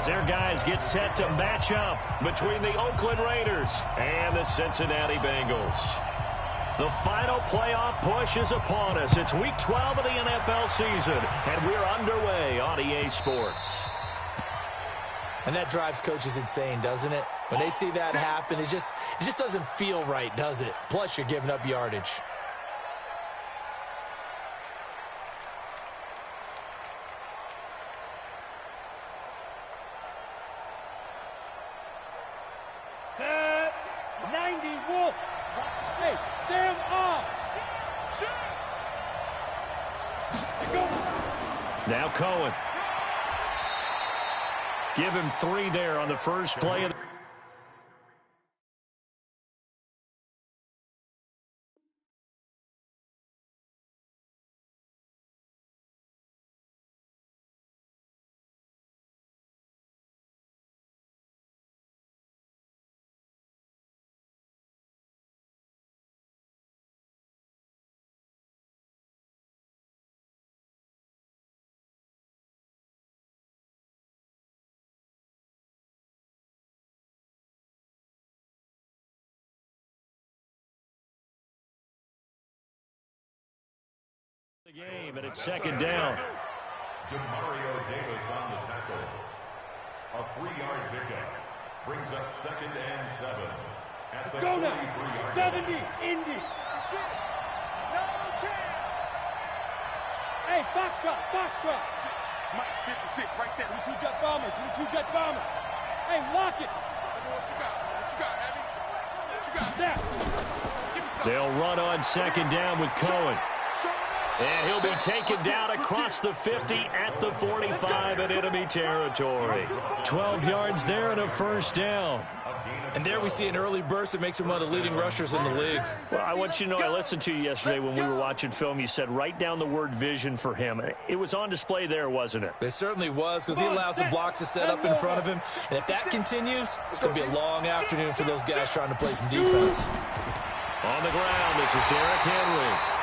their guys get set to match up between the Oakland Raiders and the Cincinnati Bengals. The final playoff push is upon us. It's Week 12 of the NFL season, and we're underway on EA Sports. And that drives coaches insane, doesn't it? When they see that happen, it just doesn't feel right, does it? Plus, you're giving up yardage. Set 90 Wolf. Hey, Sam off. Now Cohen. Give him 3 there on the first play of the game, and it's second down. Demario Davis on the tackle. A 3-yard pickup brings up 2nd and 7. At the Go now. 70, Indy. No chance. Hey, Foxtrot. Mike, 56, right there. 22 jet bombers. Hey, lock it. What you got, Heavy? What you got? There. They'll run on second down with Cohen. And he'll be taken down across the 50 at the 45 in enemy territory. 12 yards there and a first down. And there we see an early burst that makes him one of the leading rushers in the league. Well, I want you to know, I listened to you yesterday when we were watching film. You said write down the word vision for him. It was on display there, wasn't it? It certainly was, because he allows the blocks to set up in front of him. And if that continues, it's going to be a long afternoon for those guys trying to play some defense. On the ground, this is Derrick Henry.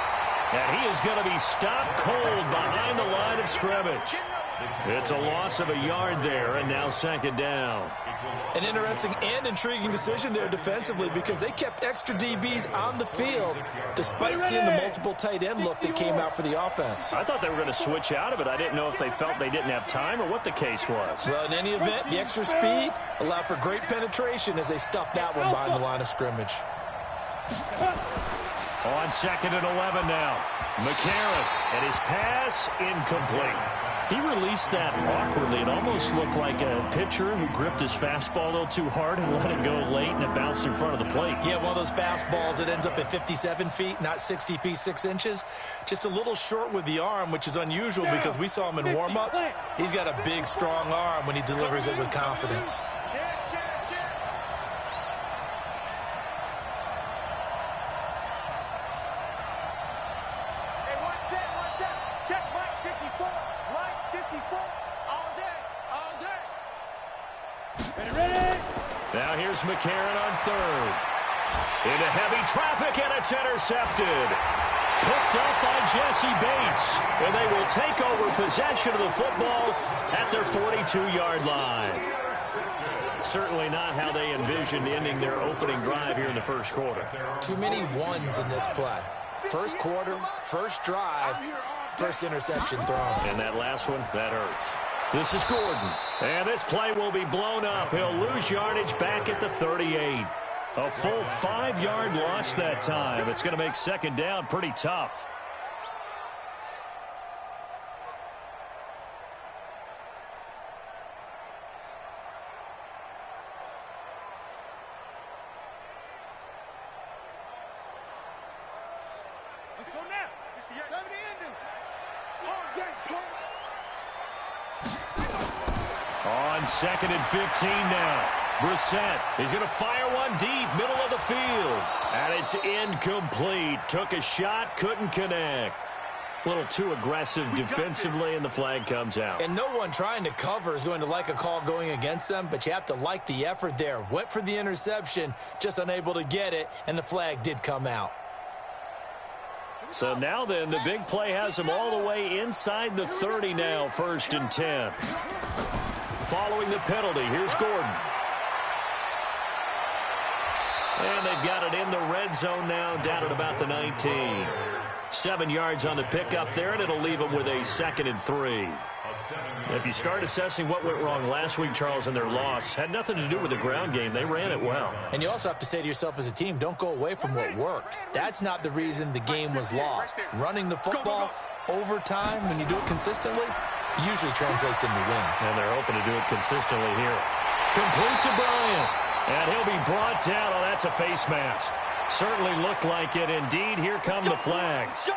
And he is going to be stopped cold behind the line of scrimmage. It's a loss of a yard there, and now second down. An interesting and intriguing decision there defensively, because they kept extra DBs on the field despite seeing the multiple tight end look that came out for the offense. I thought they were going to switch out of it. I didn't know if they felt they didn't have time or what the case was. Well, in any event, the extra speed allowed for great penetration as they stuffed that one behind the line of scrimmage. On 2nd and 11 now. McCarron, and his pass incomplete. He released that awkwardly. It almost looked like a pitcher who gripped his fastball a little too hard and let it go late, and it bounced in front of the plate. Yeah, one of those fastballs that ends up at 57 feet, not 60 feet, 6 inches. Just a little short with the arm, which is unusual because we saw him in warm-ups. He's got a big, strong arm when he delivers it with confidence. Now here's McCarron on 3rd. Into heavy traffic, and it's intercepted. Picked up by Jesse Bates. And they will take over possession of the football at their 42-yard line. Certainly not how they envisioned ending their opening drive here in the first quarter. Too many ones in this play. First quarter, first drive, first interception thrown. And that last one, that hurts. This is Gordon. And this play will be blown up. He'll lose yardage back at the 38. A full 5-yard loss that time. It's going to make second down pretty tough. Let's go now. 70 Indy. On 2nd and 15 now. Brissett, he's going to fire one deep, middle of the field. And it's incomplete. Took a shot, couldn't connect. A little too aggressive defensively, and the flag comes out. And no one trying to cover is going to like a call going against them, but you have to like the effort there. Went for the interception, just unable to get it, and the flag did come out. So now then, the big play has them all the way inside the 30 now, 1st and 10. following the penalty. Here's Gordon. And they've got it in the red zone now, down at about the 19. 7 yards on the pickup there, and it'll leave them with a 2nd and 3. If you start assessing what went wrong last week, Charles, in their loss, had nothing to do with the ground game. They ran it well. And you also have to say to yourself as a team, don't go away from what worked. That's not the reason the game was lost. Running the football over time, when you do it consistently, usually translates into wins. And they're hoping to do it consistently here. Complete to Bryant. And he'll be brought down. Oh, that's a face mask. Certainly looked like it. Indeed, here come the flags.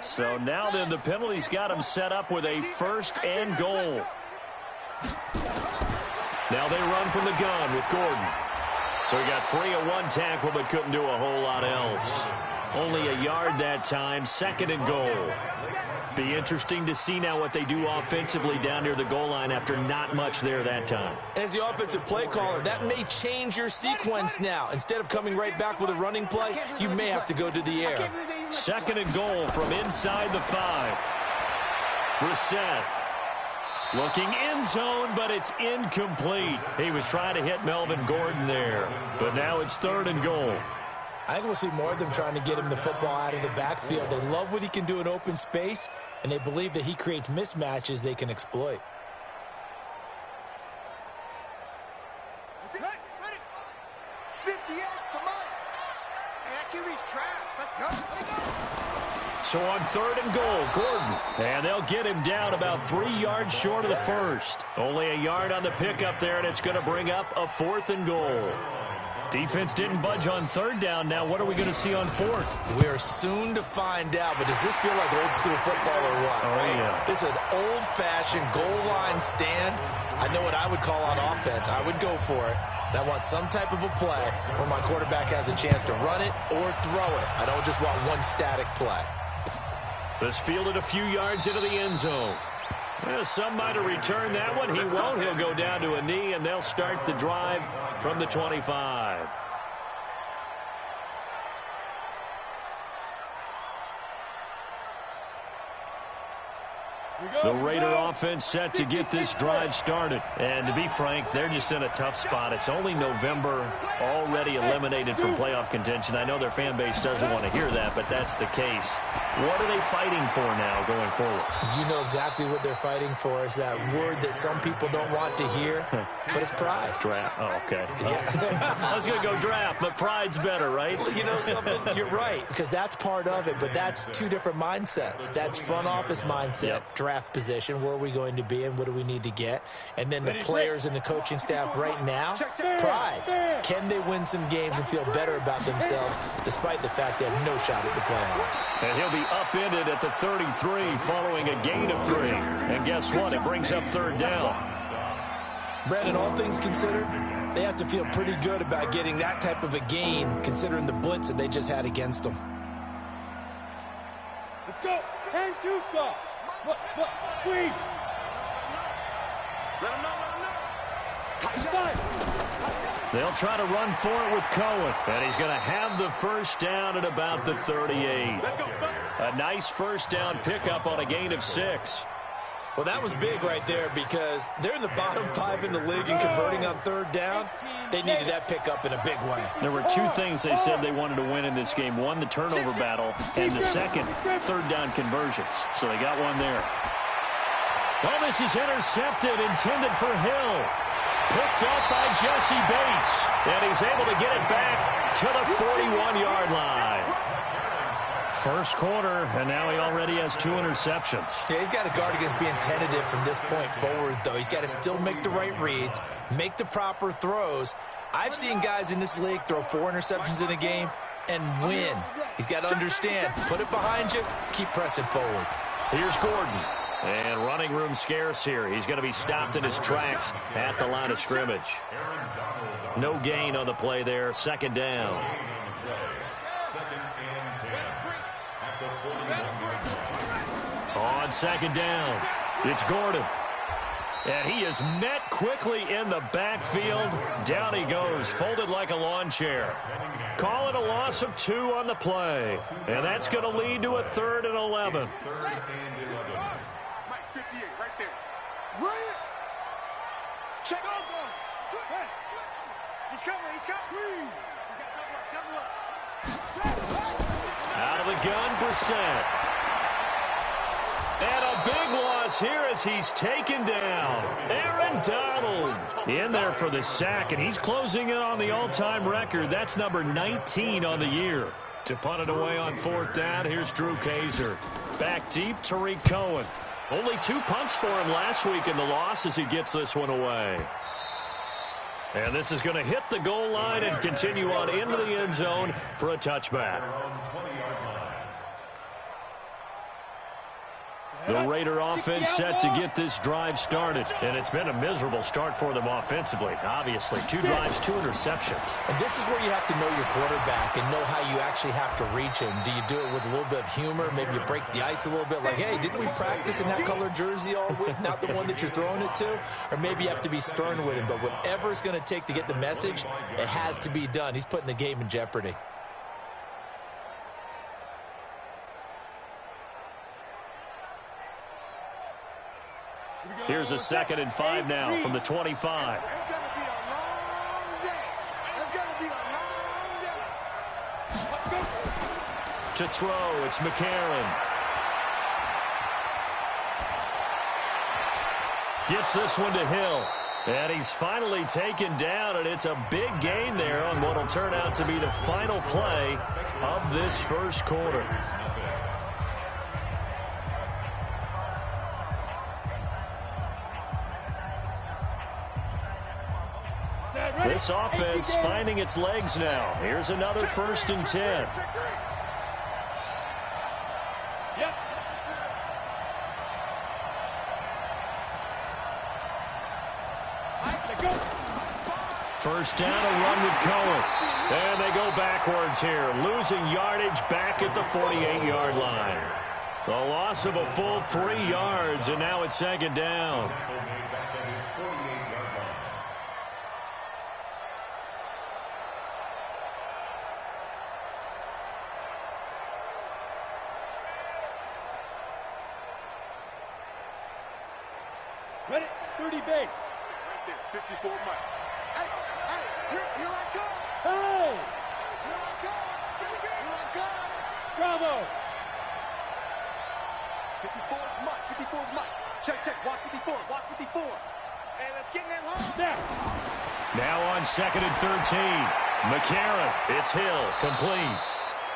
So now then the penalty's got him set up with a 1st and goal. Now they run from the gun with Gordon. So he got free of one tackle but couldn't do a whole lot else. Only a yard that time, 2nd and goal. Be interesting to see now what they do offensively down near the goal line after not much there that time. As the offensive play caller, that may change your sequence now. Instead of coming right back with a running play, you may have to go to the air. 2nd and goal from inside the 5. Brissett looking end zone, but it's incomplete. He was trying to hit Melvin Gordon there, but now it's 3rd and goal. I think we'll see more of them trying to get him the football out of the backfield. They love what he can do in open space, and they believe that he creates mismatches they can exploit. So on 3rd and goal, Gordon. And they'll get him down about 3 yards short of the 1st. Only a yard on the pickup there, and it's going to bring up a 4th and goal. Defense didn't budge on 3rd down. Now what are we going to see on 4th? We're soon to find out, but does this feel like old school football or what? Oh, yeah. This is an old-fashioned goal line stand. I know what I would call on offense. I would go for it. And I want some type of a play where my quarterback has a chance to run it or throw it. I don't just want one static play. This fielded a few yards into the end zone. Well, some might have returned that one. He won't. He'll go down to a knee, and they'll start the drive from the 25. The Raider offense set to get this drive started. And to be frank, they're just in a tough spot. It's only November, already eliminated from playoff contention. I know their fan base doesn't want to hear that, but that's the case. What are they fighting for now going forward? You know exactly what they're fighting for. Is that word that some people don't want to hear, but it's pride. Draft. Oh, okay. Yeah. I was going to go draft, but pride's better, right? You know something? You're right, because that's part of it, but that's two different mindsets. That's front office mindset, draft position, where are we going to be and what do we need to get? And then the players and the coaching staff right now, pride. Can they win some games and feel better about themselves despite the fact they have no shot at the playoffs? And he'll be upended at the 33 following a gain of 3. And guess what? It brings up 3rd down. Brandon, all things considered, they have to feel pretty good about getting that type of a gain considering the blitz that they just had against them. Let's go. 10-2, sir. Look, squeeze. Let him know. They'll try to run for it with Cohen. And he's going to have the 1st down at about the 38. A nice 1st down pickup on a gain of 6. Well, that was big right there because they're in the bottom 5 in the league and converting on 3rd down. They needed that pickup in a big way. There were 2 things they said they wanted to win in this game. One, the turnover battle, and the second, 3rd down conversions. So they got one there. Oh, this is intercepted, intended for Hill. Picked up by Jesse Bates. And he's able to get it back to the 41-yard line. First quarter, and now he already has 2 interceptions. Yeah, he's got to guard against being tentative from this point forward, though. He's got to still make the right reads, make the proper throws. I've seen guys in this league throw 4 interceptions in a game and win. He's got to understand, put it behind you, keep pressing forward. Here's Gordon. And running room scarce here. He's going to be stopped in his tracks at the line of scrimmage. No gain on the play there. 2nd down. On 2nd down, it's Gordon. And he is met quickly in the backfield. Down he goes, folded like a lawn chair. Call it a loss of 2 on the play. And that's going to lead to a 3rd and 11. Mike 58 right there. Right. Check out going. Hey. He's coming. He's coming. Double up. Out of the gun, Brissett. And a big loss here as he's taken down. Aaron Donald in there for the sack, and he's closing in on the all-time record. That's number 19 on the year. To punt it away on 4th down, here's Drew Kaiser. Back deep, Tariq Cohen. Only 2 punts for him last week in the loss as he gets this one away. And this is going to hit the goal line and continue on into the end zone for a touchback. The Raider offense set to get this drive started. And it's been a miserable start for them offensively. Obviously, 2 drives, 2 interceptions. And this is where you have to know your quarterback and know how you actually have to reach him. Do you do it with a little bit of humor? Maybe you break the ice a little bit like, hey, didn't we practice in that color jersey all week? Not the one that you're throwing it to? Or maybe you have to be stern with him. But whatever it's going to take to get the message, it has to be done. He's putting the game in jeopardy. Here's a 2nd and 5 now from the 25. It's going to be a long day. It's going to be a long day. To throw, it's McCarron. Gets this one to Hill. And he's finally taken down, and it's a big gain there on what will turn out to be the final play of this first quarter. This offense finding its legs now. Here's another 1st and 10. First down, a run with Cohen. And they go backwards here, losing yardage back at the 48-yard line. The loss of a full 3 yards, and now it's 2nd down. Ready? 30 base. Right there, 54 Mike. Hey, here I come. Hey! Here I come. Here I come. Bravo. 54 Mike, 54 Mike. Check. Watch 54, watch 54. Hey, let's get in that hole. There. Now on 2nd and 13. McCarron, it's Hill, complete.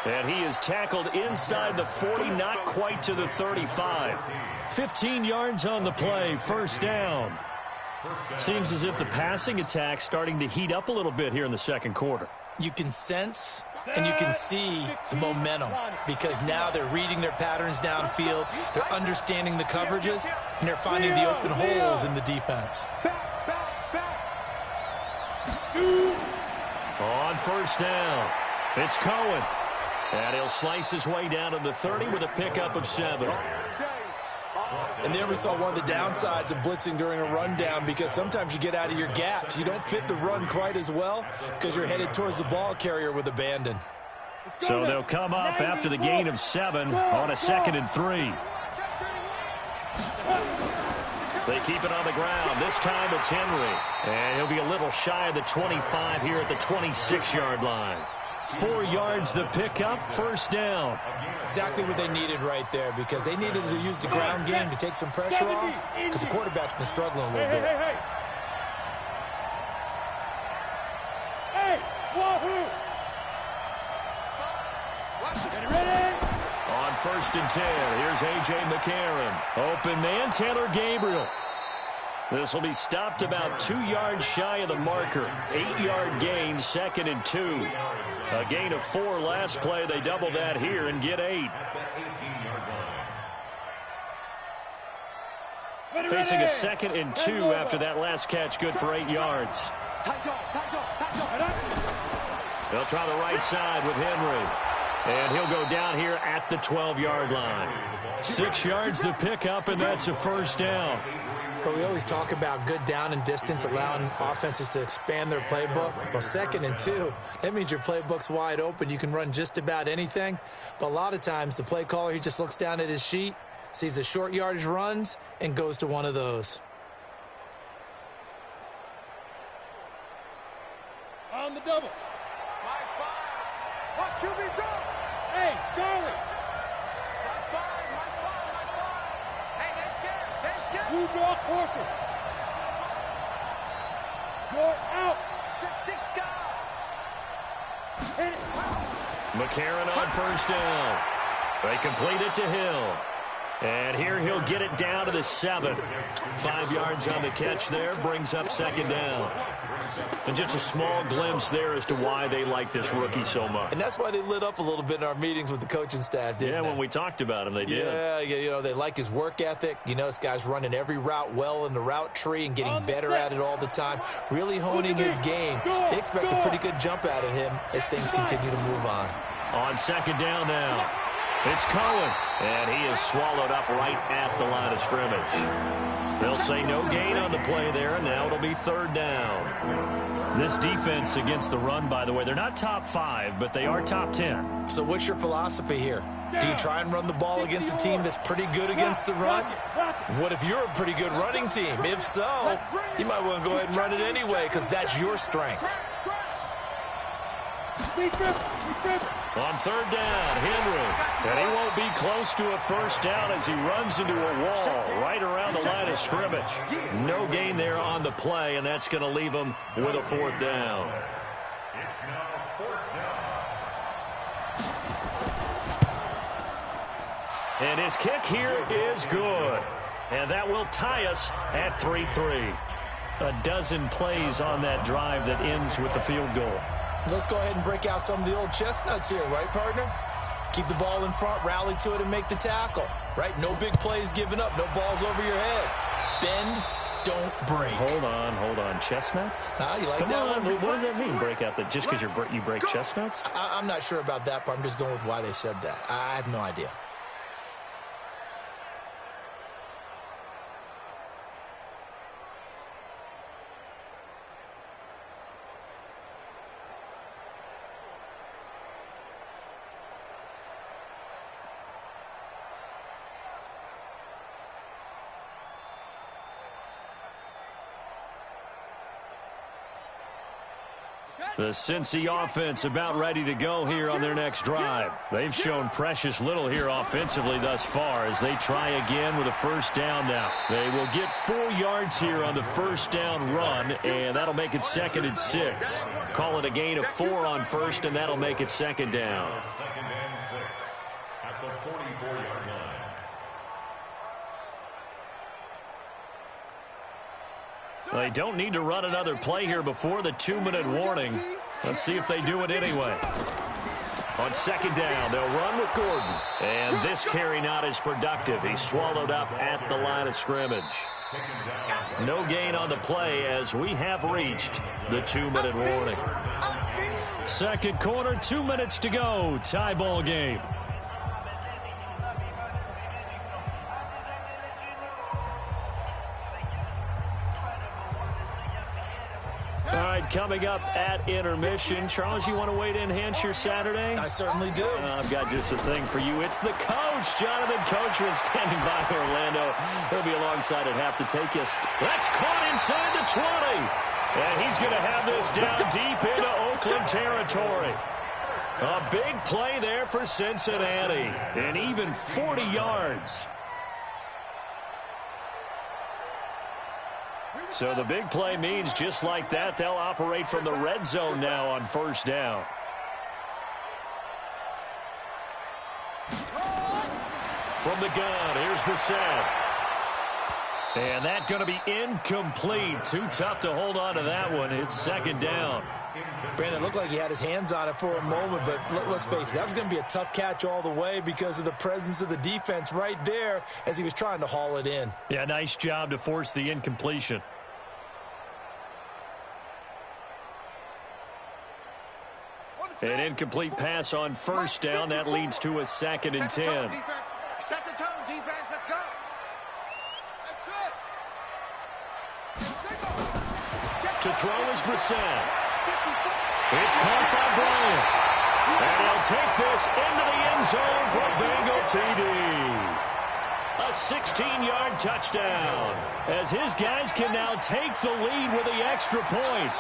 And he is tackled inside the 40, not quite to the 35. 15 yards on the play, 1st down. Seems as if the passing attack's starting to heat up a little bit here in the 2nd quarter. You can sense and you can see the momentum because now they're reading their patterns downfield, they're understanding the coverages, and they're finding the open holes in the defense. On 1st down, it's Cohen. And he'll slice his way down to the 30 with a pickup of 7. And there we saw one of the downsides of blitzing during a rundown because sometimes you get out of your gaps. You don't fit the run quite as well because you're headed towards the ball carrier with abandon. So they'll come up after the gain of 7 on a 2nd and 3. They keep it on the ground. This time it's Henry. And he'll be a little shy of the 25 here at the 26-yard line. 4 yards the pickup, 1st down. Exactly what they needed right there because they needed to use the ground game to take some pressure off because the quarterback's been struggling a little bit. Hey, wahoo! Ready? On 1st and 10, here's A.J. McCarron. Open man, Taylor Gabriel. This will be stopped about 2 yards shy of the marker. 8-yard gain, 2nd and 2. A gain of 4 last play. They double that here and get 8. Facing a 2nd and 2 after that last catch, good for 8 yards. They'll try the right side with Henry. And he'll go down here at the 12-yard line. 6 yards the pickup, and that's a 1st down. But we always talk about good down and distance, allowing offenses to expand their playbook. Well, 2nd and 2, that means your playbook's wide open. You can run just about anything. But a lot of times, the play caller, he just looks down at his sheet, sees the short yardage runs, and goes to one of those. On the double. 5-5. What QB drop? Hey, Charlie. 5-5. Hey, they scared. You draw quarter. You're out. Hit it. McCarron on 1st down. They complete it to Hill. And here he'll get it down to the 7. 5 yards on the catch there, brings up 2nd down. And just a small glimpse there as to why they like this rookie so much. And that's why they lit up a little bit in our meetings with the coaching staff, didn't they? When we talked about him, they did. Yeah, you know, they like his work ethic. You know, this guy's running every route well in the route tree and getting better at it all the time, really honing his game. They expect a pretty good jump out of him as things continue to move on. On 2nd down now, it's Cohen, and he is swallowed up right at the line of scrimmage. They'll say no gain on the play there, and now it'll be 3rd down. This defense against the run, by the way, they're not top 5, but they are top 10. So what's your philosophy here? Do you try and run the ball against a team that's pretty good against the run? What if you're a pretty good running team? If so, you might want to go ahead and run it anyway because that's your strength. On 3rd down, Henry. And he won't be close to a 1st down as he runs into a wall right around the line of scrimmage. No gain there on the play, and that's going to leave him with a 4th down. It's now 4th down. And his kick here is good. And that will tie us at 3-3. A dozen plays on that drive that ends with the field goal. Let's go ahead and break out some of the old chestnuts here, right, partner? Keep the ball in front, rally to it, and make the tackle, right? No big plays given up, no balls over your head. Bend, don't break. Hold on. Chestnuts? You like Come that on. one? What does that mean, break out? That just because you break chestnuts? I'm not sure about that, but I'm just going with why they said that. I have no idea. The Cincy offense about ready to go here on their next drive. They've shown precious little here offensively thus far as they try again with a 1st down now. They will get 4 yards here on the 1st down run, and that'll make it 2nd and 6. Call it a gain of 4 on 1st, and that'll make it 2nd down. 2nd and 6 at the 44-yard line. They don't need to run another play here before the 2-minute warning. Let's see if they do it anyway. On 2nd down, they'll run with Gordon. And this carry not as productive. He's swallowed up at the line of scrimmage. No gain on the play as we have reached the 2-minute warning. 2nd quarter, 2 minutes to go. Tie ball game. All right, coming up at intermission. Charles, you want to wait to enhance your Saturday? I certainly do. I've got just a thing for you. It's the coach, Jonathan Coachman, standing by Orlando. He'll be alongside at half to take us. That's caught inside the 20. And he's going to have this down deep into Oakland territory. A big play there for Cincinnati. And even 40 yards. So the big play means just like that, they'll operate from the red zone now on 1st down. From the gun, here's Bissett. And that's going to be incomplete. Too tough to hold on to that one. It's 2nd down. Brandon, it looked like he had his hands on it for a moment, but let's face it, that was going to be a tough catch all the way because of the presence of the defense right there as he was trying to haul it in. Yeah, nice job to force the incompletion. An incomplete pass on 1st down. That leads to a 2nd and 10. Set the tone, defense. Let's go. That's it. To throw is Brissett. It's caught by Bryant. And he'll take this into the end zone for a Bengal TD. A 16-yard touchdown, as his guys can now take the lead with the extra point.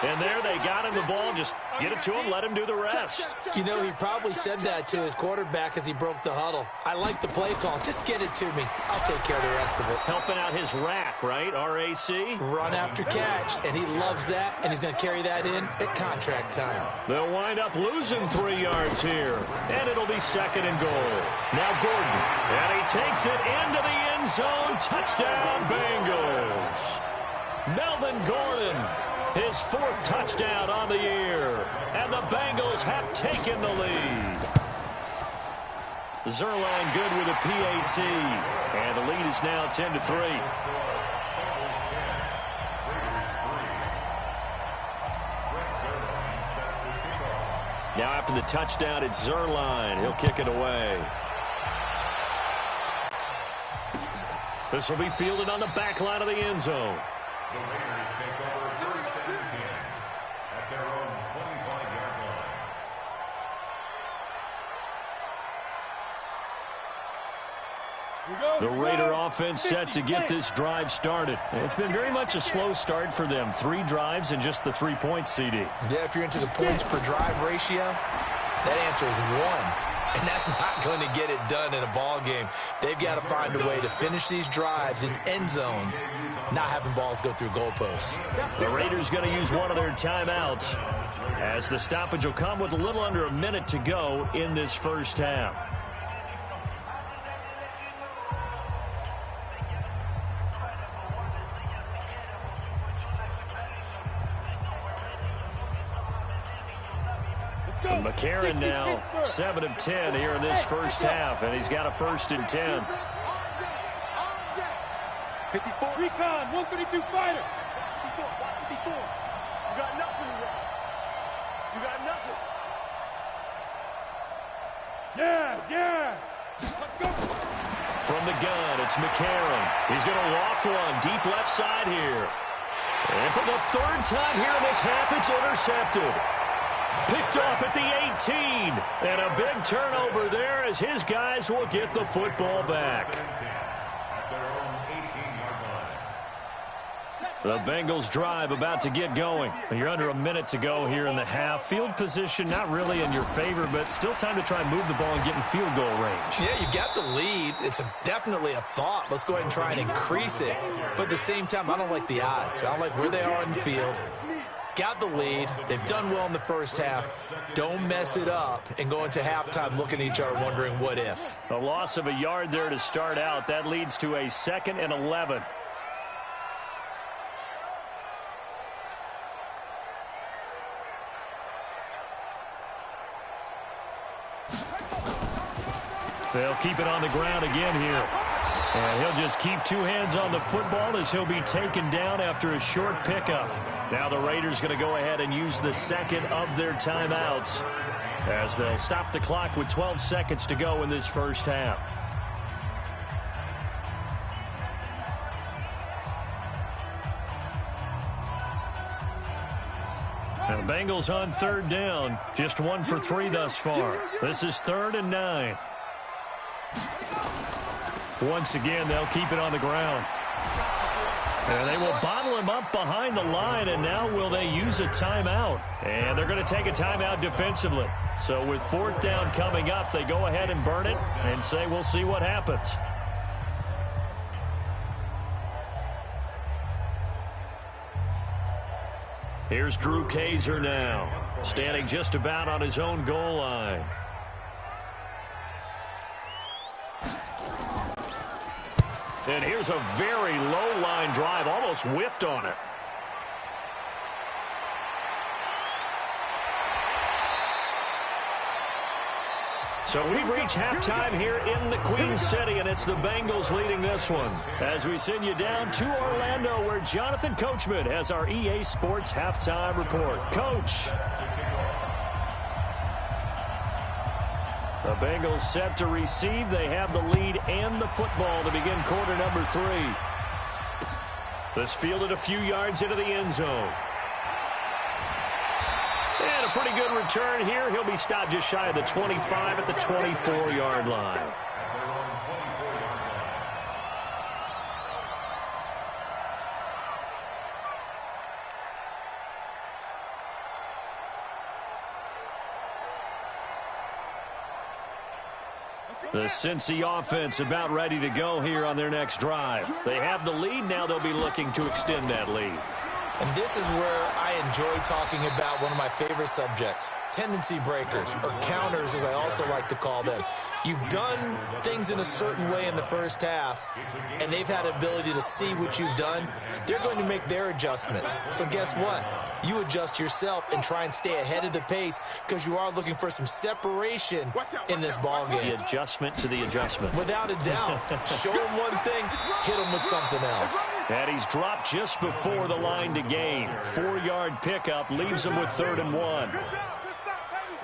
And there they got him the ball. Just get it to him, let him do the rest. You know, he probably said that to his quarterback as he broke the huddle. I like the play call. Just get it to me. I'll take care of the rest of it. Helping out his rack, right? R-A-C? Run after catch, and he loves that, and he's going to carry that in at contract time. They'll wind up losing 3 yards here, and it'll be 2nd and goal. Now Gordon, and he takes it into the end zone. Touchdown, Bengals. Melvin Gordon, his 4th touchdown on the year, and the Bengals have taken the lead. Zerline good with a PAT, and the lead is now 10-3. Now after the touchdown, it's Zerline. He'll kick it away. This will be fielded on the back line of the end zone. The Raiders take over 1st and 10 at their own 25-yard line. The Raider offense set to get this drive started. It's been very much a slow start for them. 3 drives and just the 3 points, CD. Yeah, if you're into the points per drive ratio, that answer is 1. And that's not going to get it done in a ball game. They've got to find a way to finish these drives in end zones, not having balls go through goalposts. The Raiders going to use one of their timeouts, as the stoppage will come with a little under a minute to go in this first half. And McCarron now 7 of 10 here in this first half, and he's got a 1st and 10. 54. Recon, 132 fighter. 54. You got nothing today. You got nothing. Yes. Let's go. From the gun, it's McCarron. He's going to loft one deep left side here. And for the 3rd time here in this half, it's intercepted. Picked off at the 18. And a big turnover there as his guys will get the football back. The Bengals drive about to get going. You're under a minute to go here in the half. Field position not really in your favor, but still time to try and move the ball and get in field goal range. Yeah, you've got the lead. It's definitely a thought. Let's go ahead and try and increase it. But at the same time, I don't like the odds. I don't like where they are in the field. Got the lead. They've done well in the first half. Don't mess it up and go into halftime looking at each other wondering what if. A loss of a yard there to start out. That leads to a 2nd and 11. They'll keep it on the ground again here. And he'll just keep 2 hands on the football as he'll be taken down after a short pickup. Now the Raiders going to go ahead and use the 2nd of their timeouts as they'll stop the clock with 12 seconds to go in this first half. Now the Bengals on 3rd down. Just 1 for 3 thus far. This is 3rd and 9. Once again, they'll keep it on the ground. And they will bottle him up behind the line, and now will they use a timeout? And they're going to take a timeout defensively. So with 4th down coming up, they go ahead and burn it and say we'll see what happens. Here's Drew Kaiser now, standing just about on his own goal line. And here's a very low line drive, almost whiffed on it. So we've reached halftime here in the Queen City, and it's the Bengals leading this one. As we send you down to Orlando, where Jonathan Coachman has our EA Sports halftime report. Coach. The Bengals set to receive. They have the lead and the football to begin quarter number 3. This fielded a few yards into the end zone. And a pretty good return here. He'll be stopped just shy of the 25 at the 24-yard line. The Cincy offense about ready to go here on their next drive. They have the lead. Now they'll be looking to extend that lead. And this is where I enjoy talking about one of my favorite subjects, tendency breakers, or counters as I also like to call them. You've done things in a certain way in the first half, and they've had the ability to see what you've done. They're going to make their adjustments. So guess what? You adjust yourself and try and stay ahead of the pace because you are looking for some separation in this ball game. The adjustment to the adjustment. Without a doubt. Show him one thing, hit him with something else. And he's dropped just before the line to gain. 4-yard pickup leaves him with 3rd and 1.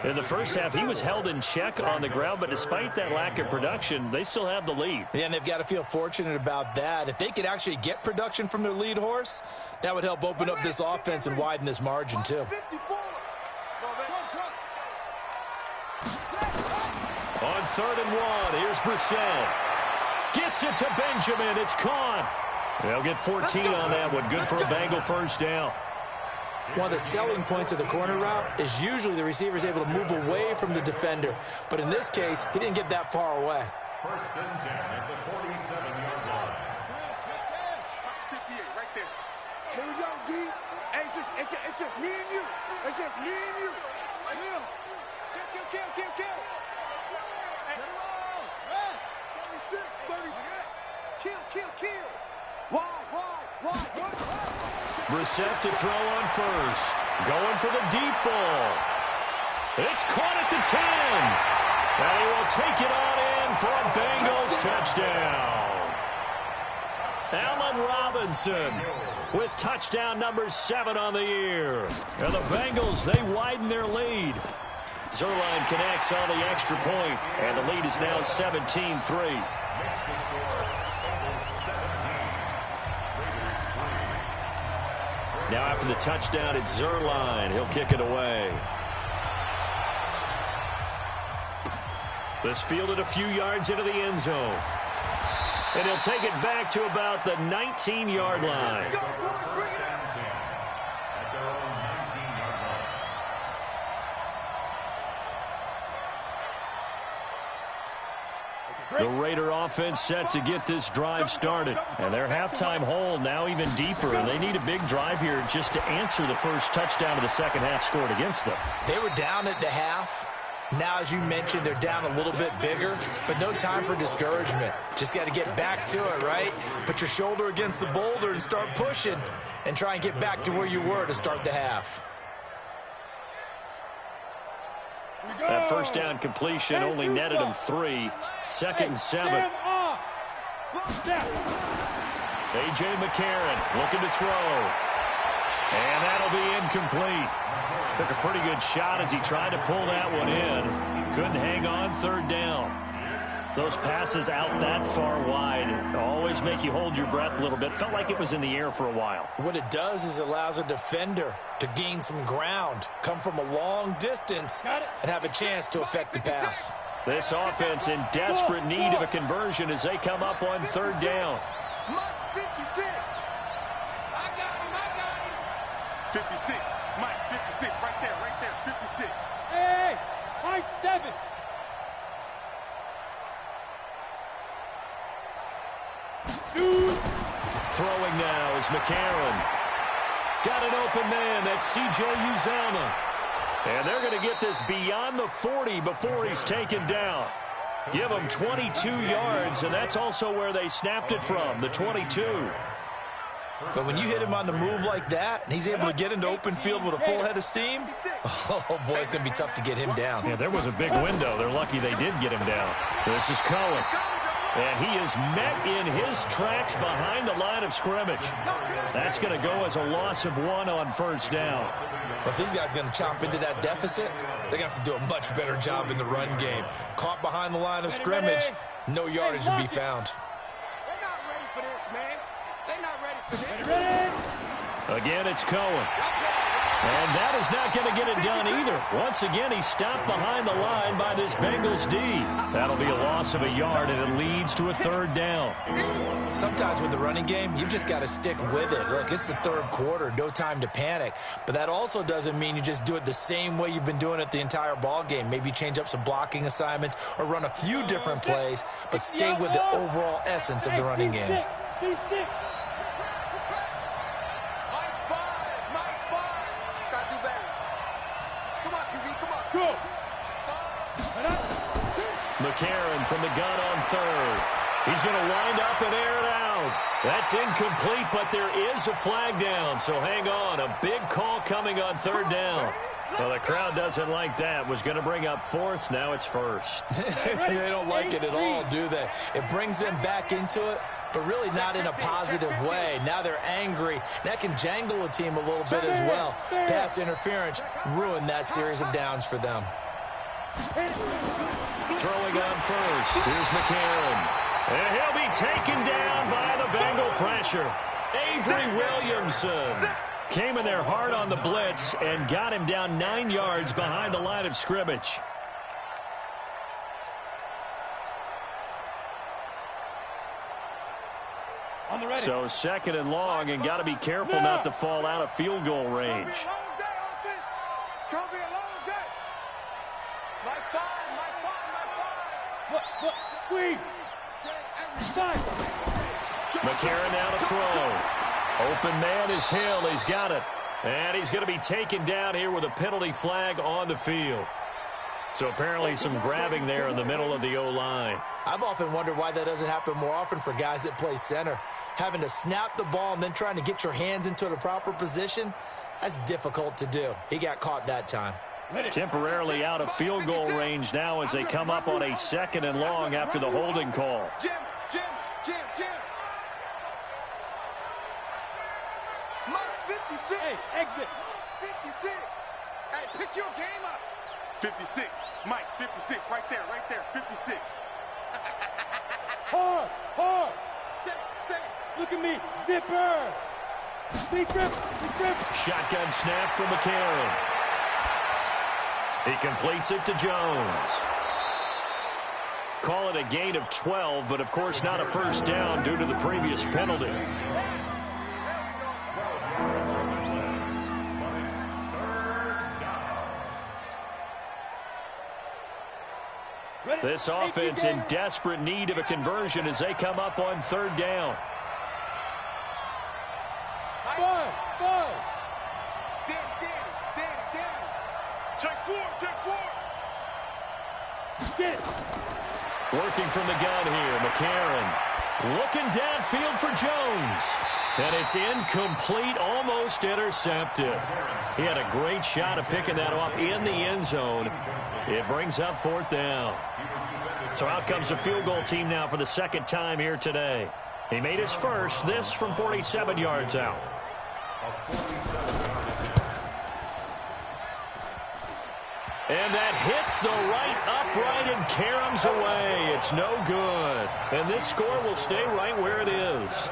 In the first half, he was held in check on the ground, but despite that lack of production, they still have the lead. Yeah, and they've got to feel fortunate about that. If they could actually get production from their lead horse, that would help open up this offense and widen this margin, too. On 3rd and 1, here's Brissett. Gets it to Benjamin. It's caught. They'll get 14 on that one. Good for a Bengal first down. One of the selling points of the corner route is usually the receiver is able to move away from the defender. But in this case, he didn't get that far away. 1st and 10 at the 47-yard line. 58 right there. Here we go, D. Hey, it's just me and you. It's just me and you. Kill. Hey. 36, 30. Kill. Wide. Brissett to throw on first. Going for the deep ball. It's caught at the 10. And he will take it on in for a Bengals touchdown. Allen Robinson with touchdown number 7 on the year. And the Bengals, they widen their lead. Zuerlein connects on the extra point, and the lead is now 17-3. Now after the touchdown, it's Zuerlein. He'll kick it away. This fielded a few yards into the end zone. And he'll take it back to about the 19-yard line. The Raider offense set to get this drive started. And their halftime hole now even deeper. And they need a big drive here just to answer the first touchdown of the second half scored against them. They were down at the half. Now, as you mentioned, they're down a little bit bigger, but no time for discouragement. Just got to get back to it, right? Put your shoulder against the boulder and start pushing and try and get back to where you were to start the half. That first down completion only netted him 3. 2nd and 7. A.J. McCarron looking to throw. And that'll be incomplete. Took a pretty good shot as he tried to pull that one in. Couldn't hang on 3rd down. Those passes out that far wide always make you hold your breath a little bit. Felt like it was in the air for a while. What it does is it allows a defender to gain some ground, come from a long distance, and have a chance to affect the pass. This offense in desperate need of a conversion as they come up on 3rd down. 56. Mike, 56. Right there. 56. Hey, Mike 7. Throwing now is McCarron. Got an open man. That's C.J. Uzomah. And they're going to get this beyond the 40 before he's taken down. Give him 22 yards, and that's also where they snapped it from, the 22. But when you hit him on the move like that, and he's able to get into open field with a full head of steam, oh, boy, it's going to be tough to get him down. Yeah, there was a big window. They're lucky they did get him down. This is Cohen. And he is met in his tracks behind the line of scrimmage. That's going to go as a loss of 1 on 1st down. But these guys are going to chop into that deficit. They got to do a much better job in the run game. Caught behind the line of scrimmage, no yardage to be found. They're not ready for this, man. They're not ready for this. Again, it's Cohen. And that is not going to get it done either. Once again, he's stopped behind the line by this Bengals D. That'll be a loss of a yard, and it leads to a third down. Sometimes with the running game, you've just got to stick with it. Look, it's the third quarter, no time to panic. But that also doesn't mean you just do it the same way you've been doing it the entire ball game. Maybe change up some blocking assignments or run a few different plays, but stay with the overall essence of the running game. McCarron from the gun on third. He's going to wind up and air it out. That's incomplete, but there is a flag down, so hang on. A big call coming on third down. Well, the crowd doesn't like that. Was going to bring up fourth. Now it's first. They don't like it at all, do they? It brings them back into it, but really not in a positive way. Now they're angry. That can jangle a team a little bit as well. Pass interference ruined that series of downs for them. Throwing on first. Here's McCarron. And he'll be taken down by the Bengal pressure. Avery Williamson came in there hard on the blitz and got him down 9 yards behind the line of scrimmage. So second and long, and got to be careful not to fall out of field goal range. It's going to be a long day. My five. Squeeze. McCarron now to throw. Open man is Hill. He's got it. And he's going to be taken down here with a penalty flag on the field. So apparently some grabbing there in the middle of the O-line. I've often wondered why that doesn't happen more often for guys that play center. Having to snap the ball and then trying to get your hands into the proper position, that's difficult to do. He got caught that time. Temporarily out of field goal range now as they come up on a second and long after the holding call. Jim. Mike 56. Hey, exit. 56. Hey, pick your game up. 56. Mike 56. Right there. 56. Hard. Say. Look at me. Zipper. Big grip. Shotgun snap from McCarron. He completes it to Jones. Call it a gain of 12, but of course not a first down due to the previous penalty. This offense in desperate need of a conversion as they come up on third down. Ball. Check four. Get it. Working from the gun here, McCarron looking downfield for Jones. And it's incomplete, almost intercepted. He had a great shot of picking that off in the end zone. It brings up fourth down. So out comes the field goal team now for the second time here today. He made his first, this from 47 yards out. And that hits the right upright and caroms away. It's no good. And this score will stay right where it is.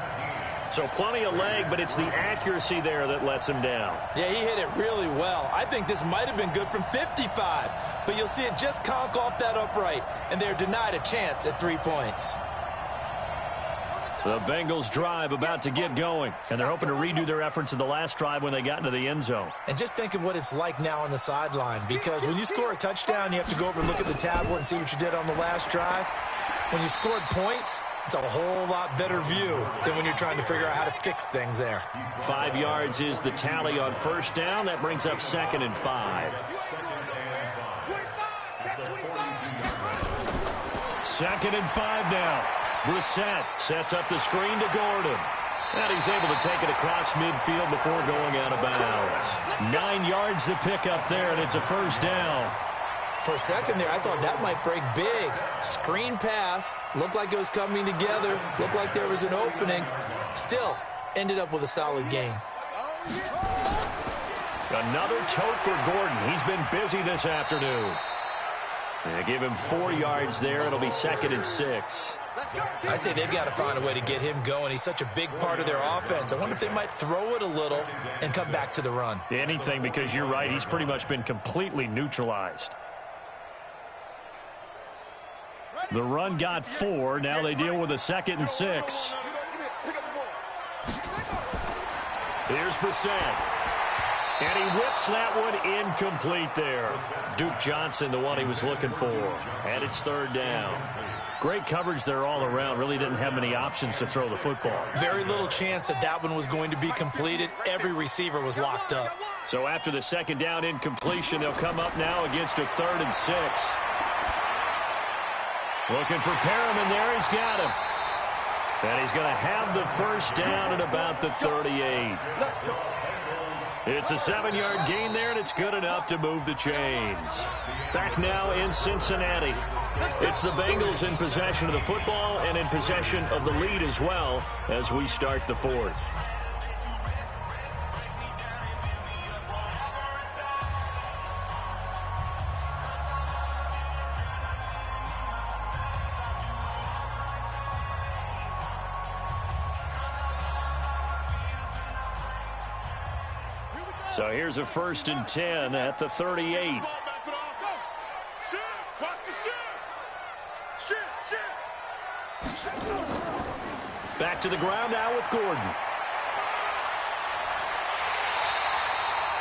So plenty of leg, but it's the accuracy there that lets him down. Yeah, he hit it really well. I think this might have been good from 55. But you'll see it just conk off that upright. And they're denied a chance at 3 points. The Bengals drive about to get going, and they're hoping to redo their efforts in the last drive when they got into the end zone. And just think of what it's like now on the sideline, because when you score a touchdown, you have to go over and look at the tablet and see what you did on the last drive. When you scored points, it's a whole lot better view than when you're trying to figure out how to fix things there. 5 yards is the tally on first down. That brings up 2nd and 5. 2nd and 5 now. Brissett sets up the screen to Gordon. And he's able to take it across midfield before going out of bounds. 9 yards to pick up there, and it's a first down. For a second there, I thought that might break big. Screen pass. Looked like it was coming together. Looked like there was an opening. Still, ended up with a solid gain. Another tote for Gordon. He's been busy this afternoon. They give him 4 yards there. It'll be 2nd and 6. I'd say they've got to find a way to get him going. He's such a big part of their offense. I wonder if they might throw it a little and come back to the run. Anything, because you're right. He's pretty much been completely neutralized. The run got 4. Now they deal with a 2nd and 6. Here's Brissett. And he whips that one incomplete there. Duke Johnson, the one he was looking for. And it's 3rd down. Great coverage there all around. Really didn't have many options to throw the football. Very little chance that that one was going to be completed. Every receiver was locked up. So after the 2nd down incompletion, they'll come up now against a 3rd and 6. Looking for Perriman there. He's got him. And he's going to have the 1st down at about the 38. It's a 7-yard gain there, and it's good enough to move the chains. Back now in Cincinnati. It's the Bengals in possession of the football and in possession of the lead as well as we start the 4th. So here's a 1st and 10 at the 38. Back to the ground now with Gordon.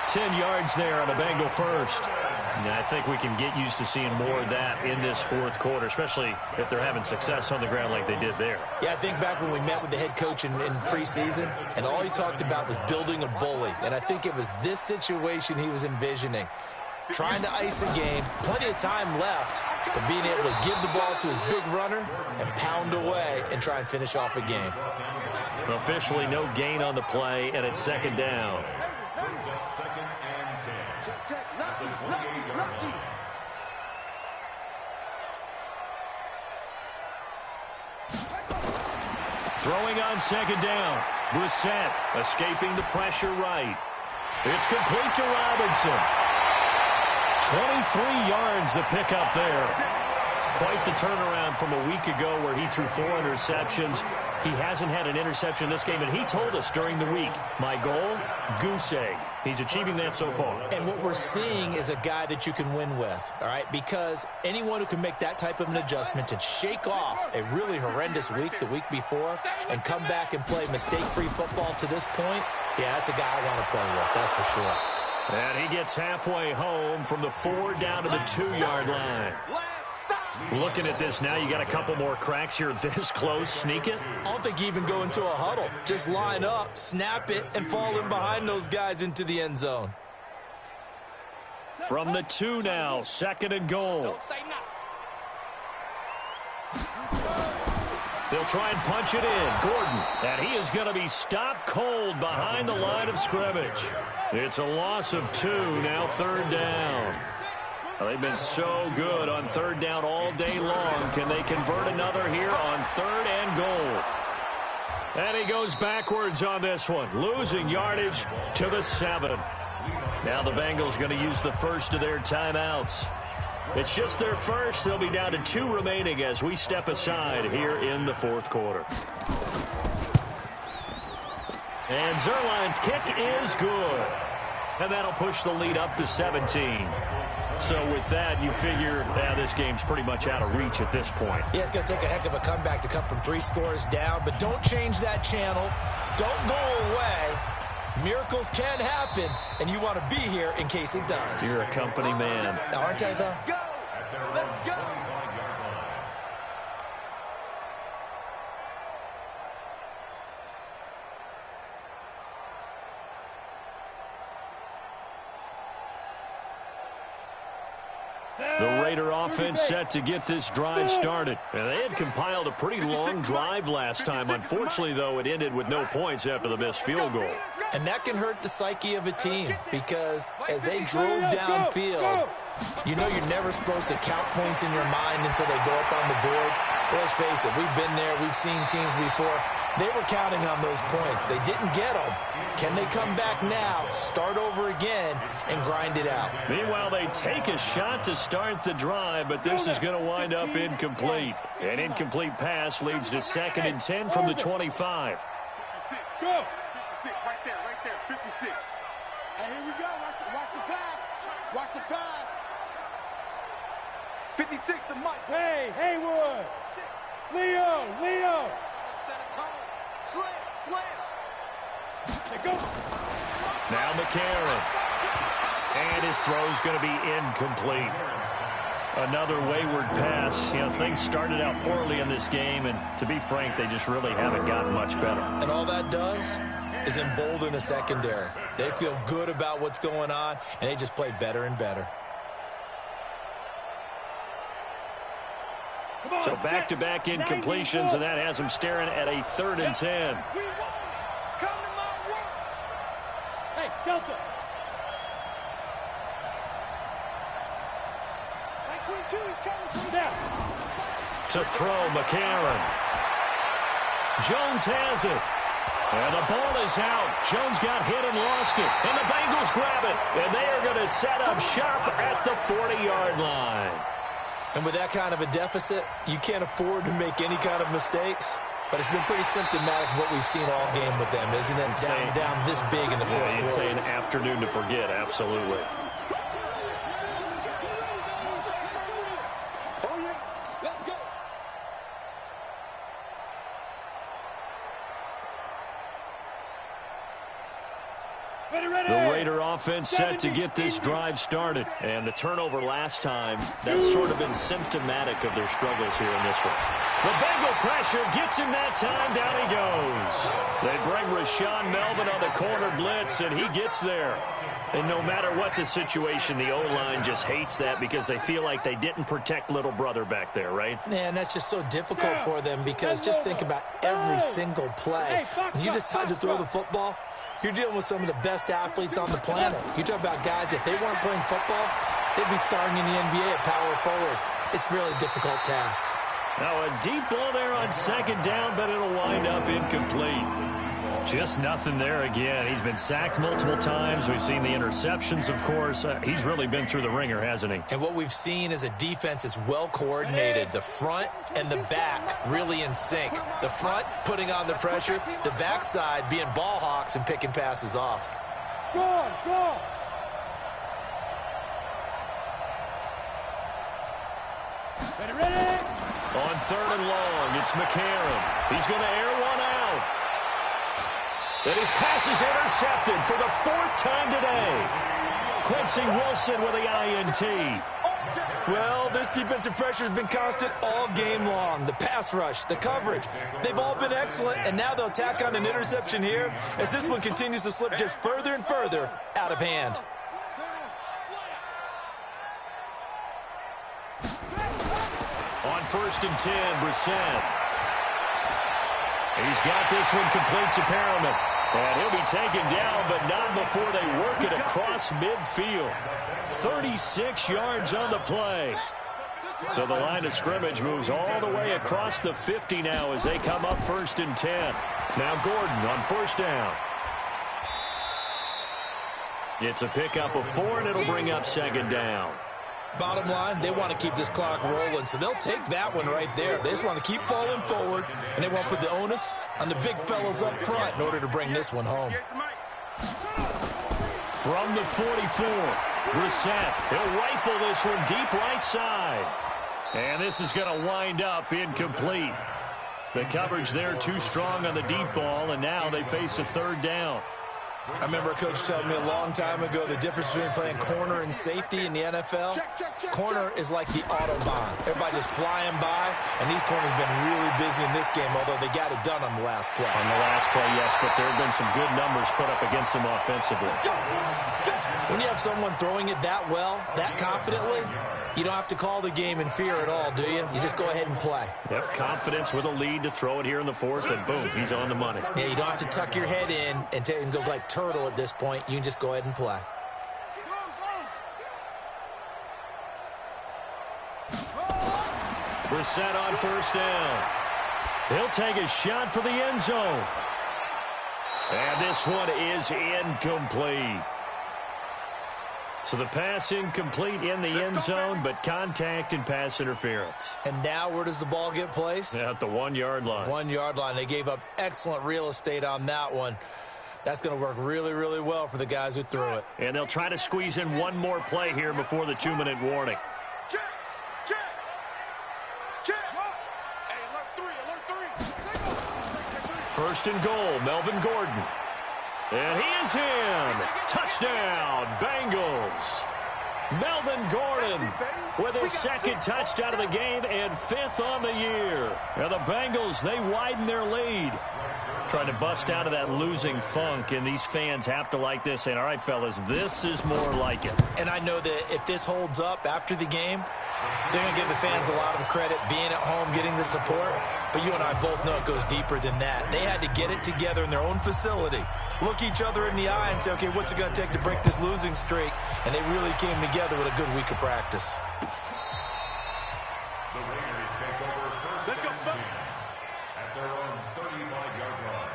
10 yards there on a Bengal 1st. And I think we can get used to seeing more of that in this 4th quarter, especially if they're having success on the ground like they did there. Yeah, I think back when we met with the head coach in preseason, and all he talked about was building a bully. And I think it was this situation he was envisioning. Trying to ice a game, plenty of time left, but being able to give the ball to his big runner and pound away and try and finish off a game. Officially no gain on the play, and it's 2nd down. Throwing on 2nd down. Brissett escaping the pressure right. It's complete to Robinson. 23 yards the pickup there. Quite the turnaround from a week ago where he threw 4 interceptions. He hasn't had an interception this game, and he told us during the week, my goal, goose egg. He's achieving that so far. And what we're seeing is a guy that you can win with, all right? Because anyone who can make that type of an adjustment and shake off a really horrendous week the week before and come back and play mistake-free football to this point, yeah, that's a guy I want to play with, that's for sure. And he gets halfway home from the 4 down to the 2-yard line. Looking at this now, you got a couple more cracks here this close. Sneak it. I don't think you even go into a huddle. Just line up, snap it, and fall in behind those guys into the end zone. From the 2 now, 2nd and goal. They'll try and punch it in. Gordon, and he is going to be stopped cold behind the line of scrimmage. It's a loss of 2, now 3rd down. Well, they've been so good on 3rd down all day long. Can they convert another here on 3rd and goal? And he goes backwards on this one, losing yardage to the 7. Now the Bengals going to use the first of their timeouts. It's just their first. They'll be down to 2 remaining as we step aside here in the 4th quarter. And Zuerlein's kick is good. And that'll push the lead up to 17. So with that, you figure this game's pretty much out of reach at this point. Yeah, it's going to take a heck of a comeback to come from 3 scores down, but don't change that channel. Don't go away. Miracles can happen, and you want to be here in case it does. You're a company man. Now, aren't I, though? Let's go. The Raider offense set to get this drive started. And they had compiled a pretty long drive last time. Unfortunately, though, it ended with no points after the missed field goal. And that can hurt the psyche of a team because as they drove downfield, you know you're never supposed to count points in your mind until they go up on the board. Well, let's face it, we've been there. We've seen teams before. They were counting on those points. They didn't get them. Can they come back now, start over again, and grind it out? Meanwhile, they take a shot to start the drive, but this is going to wind up incomplete. An incomplete pass leads to 2nd and 10 from the 25. 56. Go. 56, right there, 56. Hey, here we go. Watch the pass. Watch the pass. 56 to Mike. Hey, Haywood. Leo. Set a tone. Slam. Go. Now McCarron. And his throw's going to be incomplete. Another wayward pass. You know, things started out poorly in this game, and to be frank, they just really haven't gotten much better. And all that does is embolden a secondary. They feel good about what's going on, and they just play better and better. So back-to-back incompletions, and that has them staring at a 3rd and 10. Come to my work. Hey, Delta. 22, he's coming down. To throw, McCarron. Jones has it. And the ball is out. Jones got hit and lost it. And the Bengals grab it. And they are going to set up shop at the 40-yard line. And with that kind of a deficit, you can't afford to make any kind of mistakes. But it's been pretty symptomatic of what we've seen all game with them, isn't it? Down this big in the fourth quarter. You'd say an afternoon to forget, absolutely. The Raider offense set to get this drive started. And the turnover last time, that's sort of been symptomatic of their struggles here in this one. The Bengal pressure gets him that time. Down he goes. They bring Rashawn Melvin on the corner blitz, and he gets there. And no matter what the situation, the O-line just hates that because they feel like they didn't protect little brother back there, right? Yeah, and that's just so difficult for them because just think about every single play. When you decide to throw the football, you're dealing with some of the best athletes on the planet. You talk about guys, if they weren't playing football, they'd be starting in the NBA at power forward. It's a really difficult task. Now a deep ball there on 2nd down, but it'll wind up incomplete. Just nothing there again. He's been sacked multiple times. We've seen the interceptions, of course. He's really been through the ringer, hasn't he? And what we've seen is a defense that's well coordinated. The front and the back really in sync. The front putting on the pressure. The backside being ball hawks and picking passes off. Go. Ready. On 3rd and long, it's McCarron. He's going to air one out. And his pass is intercepted for the 4th time today. Quincy Wilson with the INT. Well, this defensive pressure has been constant all game long. The pass rush, the coverage, they've all been excellent, and now they'll tack on an interception here as this one continues to slip just further and further out of hand. On 1st and 10, Brissett. He's got this one complete to Perriman. And he'll be taken down, but not before they work it across midfield. 36 yards on the play. So the line of scrimmage moves all the way across the 50 now as they come up 1st and 10. Now Gordon on 1st down. It's a pickup of 4, and it'll bring up 2nd down. Bottom line, they want to keep this clock rolling, so they'll take that one right there. They just want to keep falling forward, and they won't put the onus on the big fellas up front in order to bring this one home. From the 44, Brissett. He'll rifle this one deep right side. And this is going to wind up incomplete. The coverage there too strong on the deep ball, and now they face a 3rd down. I remember a coach telling me a long time ago the difference between playing corner and safety in the NFL. Corner is like the Autobahn. Everybody just flying by, and these corners have been really busy in this game, although they got it done on the last play. On the last play, yes, but there have been some good numbers put up against them offensively. When you have someone throwing it that well, that confidently, you don't have to call the game in fear at all, do you? You just go ahead and play. Yep, confidence with a lead to throw it here in the 4th, and boom, he's on the money. Yeah, you don't have to tuck your head in and go like turtle at this point. You can just go ahead and play. Brissett on 1st down. He'll take a shot for the end zone. And this one is incomplete. So the pass incomplete in the end zone, but contact and pass interference. And now where does the ball get placed? At the 1-yard line. 1-yard line. They gave up excellent real estate on that one. That's going to work really, really well for the guys who threw it. And they'll try to squeeze in one more play here before the 2-minute warning. Check. Hey, alert three. First and goal, Melvin Gordon. And he is in. Touchdown, Bengals. Melvin Gordon with his second touchdown of the game and 5th on the year. And the Bengals, they widen their lead. Trying to bust out of that losing funk, and these fans have to like this. And all right, fellas, this is more like it. And I know that if this holds up after the game, they're going to give the fans a lot of credit being at home, getting the support. But you and I both know it goes deeper than that. They had to get it together in their own facility, look each other in the eye and say, okay, what's it going to take to break this losing streak? And they really came together with a good week of practice. The Raiders take over first and 10 at their own 35-yard line.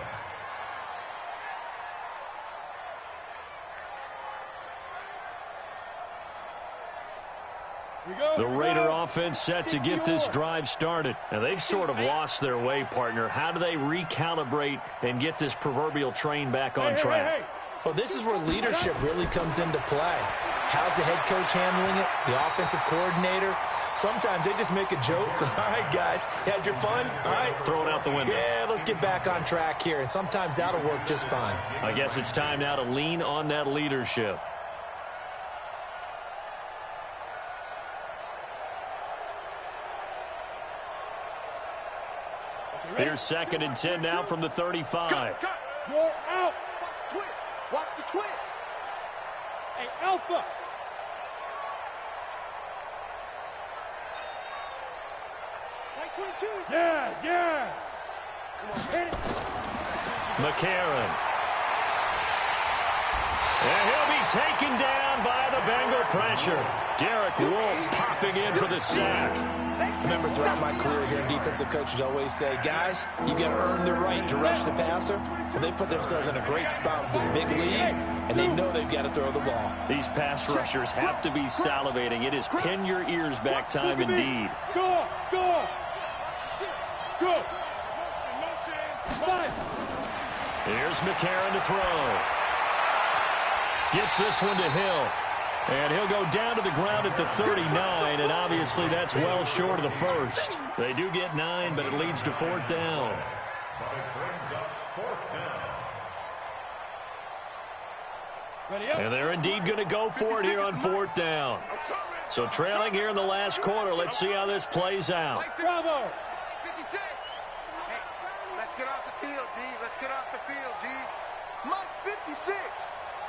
The Raider offense set to get this drive started. Now, they've sort of lost their way, partner. How do they recalibrate and get this proverbial train back on track? Well, this is where leadership really comes into play. How's the head coach handling it? The offensive coordinator? Sometimes they just make a joke. All right, guys, had your fun? All right. Throw it out the window. Yeah, let's get back on track here. And sometimes that'll work just fine. I guess it's time now to lean on that leadership. Here's 2nd and 10 now from the 35. You're out. Watch the twist. Hey, Alpha. Like 22. Yes. Come on, hit it. McCarron. And he'll be taken down by the Bengal pressure. Derek Wolfe popping in for the sack. Remember, throughout my career here, defensive coaches always say, guys, you got to earn the right to rush the passer. And they put themselves in a great spot with this big lead, and they know they've got to throw the ball. These pass rushers have to be salivating. It is pin your ears back time indeed. Go. Here's McCarron to throw. Gets this one to Hill. And he'll go down to the ground at the 39, and obviously that's well short of the first. They do get 9, but it leads to 4th down. But it brings up 4th down. And they're indeed going to go for it here on 4th down. So trailing here in the last quarter, let's see how this plays out. Bravo. 56. Hey, let's get off the field, D. Let's get off the field, D. Mike's 56.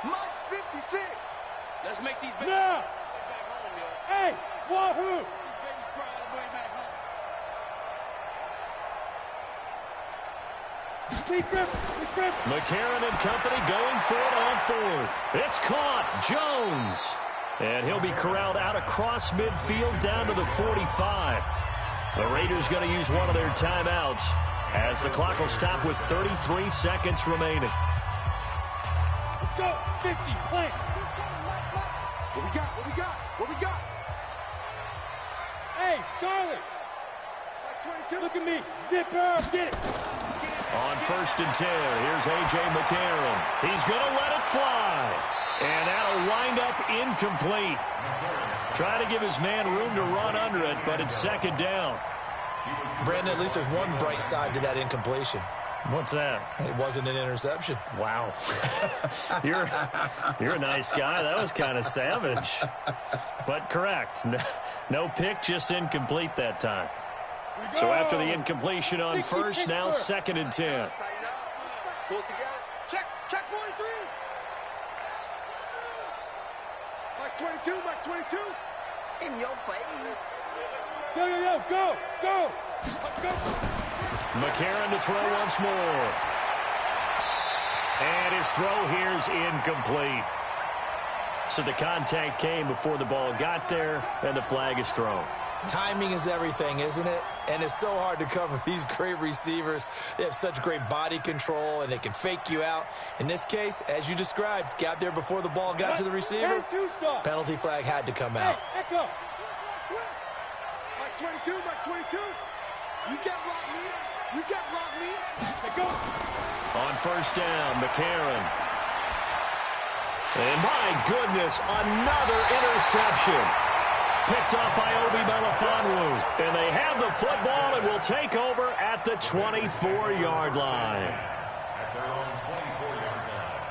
Mike's 56. Let's make these babies back home, yo. Hey, wahoo! These babies crying on the way back home. McCarron and company going for it on 4th. It's caught. Jones. And he'll be corralled out across midfield down to the 45. The Raiders going to use one of their timeouts as the clock will stop with 33 seconds remaining. Let's go. 50, plant. What we got? Hey, Charlie. Look at me. Zipper, get it. On 1st and 10, here's A.J. McCarron. He's going to let it fly. And that'll wind up incomplete. Trying to give his man room to run under it, but it's 2nd down. Brandon, at least there's one bright side to that incompletion. What's that? It wasn't an interception. Wow. You're a nice guy. That was kind of savage. But correct. No pick, just incomplete that time. So after the incompletion on 1st, now 2nd and 10. Pull it together. Check 43. Mike's 22. In your face. Go. McCarron to throw once more. And his throw here's incomplete. So the contact came before the ball got there, and the flag is thrown. Timing is everything, isn't it? And it's so hard to cover these great receivers. They have such great body control, and they can fake you out. In this case, as you described, got there before the ball got to the receiver. Penalty flag had to come out. Hey, Echo. Mike 22, Mike 22. You got rock me. You got rock me. Let go. On first down, McCarron. And my goodness, another interception. Picked up by Obi Melifonwu. And they have the football and will take over at the 24-yard line. At their own 24-yard line.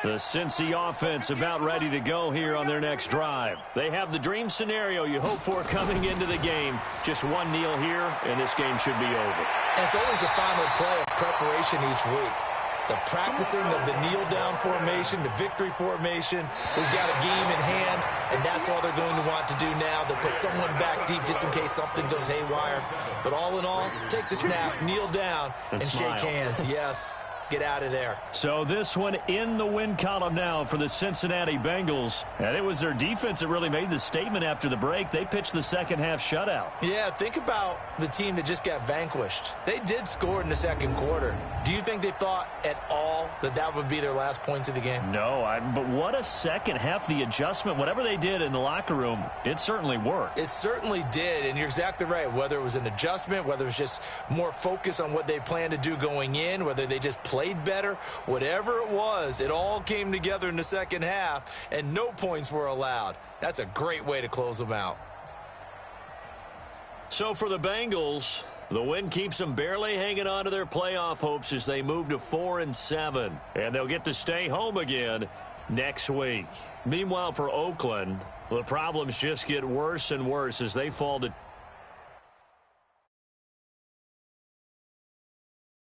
The Cincy offense about ready to go here on their next drive. They have the dream scenario you hope for coming into the game. Just one kneel here, and this game should be over. And it's always the final play of preparation each week. The practicing of the kneel-down formation, the victory formation. We've got a game in hand, and that's all they're going to want to do now. They'll put someone back deep just in case something goes haywire. But all in all, take the snap, kneel down, and shake hands. Yes. Get out of there. So this one in the win column now for the Cincinnati Bengals. And it was their defense that really made the statement after the break. They pitched the second half shutout. Yeah, think about the team that just got vanquished. They did score in the second quarter. Do you think they thought at all that that would be their last points of the game? No, but what a second half. The adjustment, whatever they did in the locker room, it certainly worked. It certainly did, and you're exactly right. Whether it was an adjustment, whether it was just more focus on what they planned to do going in, whether they just played better, whatever it was, it all came together in the second half, and no points were allowed. That's a great way to close them out. So for the Bengals, the win keeps them barely hanging on to their playoff hopes as they move to 4-7. And they'll get to stay home again next week. Meanwhile, for Oakland, the problems just get worse and worse as they fall to